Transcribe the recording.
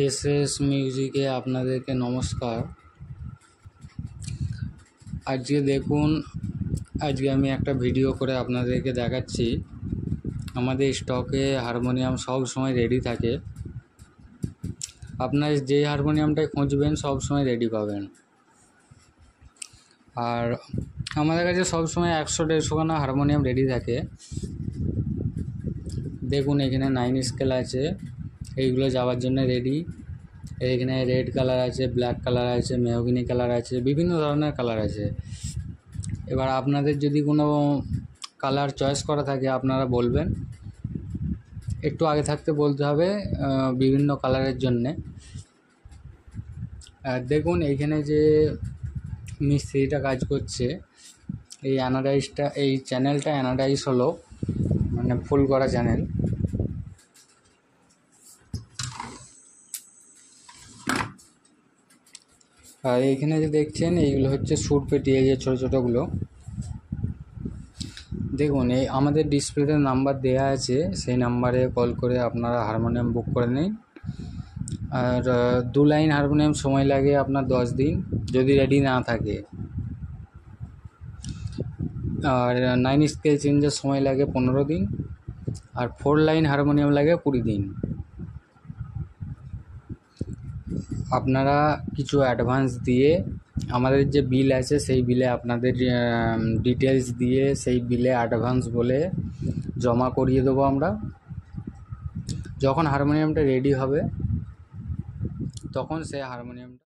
SS মিউজিকে আপনাদেরকে নমস্কার। আজকে দেখুন, আজকে আমি একটা ভিডিও করে আপনাদেরকে দেখাচ্ছি। আমাদের স্টকে হারমোনিয়াম সব সময় রেডি থাকে। আপনার যে হারমোনিয়ামটাই খুঁজবেন সব সময় রেডি পাবেন। আর আমাদের কাছে সব সময় 100-150 খানা হারমোনিয়াম রেডি থাকে। দেখুন, এখানে 9 স্কেল আছে, এইগুলো যাওয়ার জন্য রেডি। এখানে রেড কালার আছে, ব্ল্যাক কালার আছে, মেহগিনি কালার আছে, বিভিন্ন ধরনের কালার আছে। এবার আপনাদের যদি কোনো কালার চয়েস করা থাকে আপনারা বলবেন, একটু আগে থাকতে বলতে হবে বিভিন্ন কালারের জন্যে। দেখুন, এইখানে যে মিস্ত্রিটা কাজ করছে, এই চ্যানেলটা অ্যানাডাইজ হলো, মানে ফুল করা চ্যানেল। আর এইখানে যে দেখছেন এইগুলো হচ্ছে সুর পেটি, এই যে ছোটো ছোটোগুলো। দেখুন, এই আমাদের ডিসপ্লেতে নাম্বার দেওয়া আছে, সেই নাম্বারে কল করে আপনারা হারমোনিয়াম বুক করে নিন। আর 2 লাইন হারমোনিয়াম সময় লাগে আপনার 10 দিন, যদি রেডি না থাকে। আর 9 স্কেল চেঞ্জের সময় লাগে 15 দিন, আর 4 লাইন হারমোনিয়াম লাগে 20 দিন। আপনারা কিছু অ্যাডভান্স দিয়ে আমাদের যে বিল আছে সেই বিলে আপনাদের ডিটেলস দিয়ে সেই বিলে অ্যাডভান্স বলে জমা করিয়ে দেবো আমরা। যখন হারমোনিয়ামটা রেডি হবে তখন সেই হারমোনিয়ামটা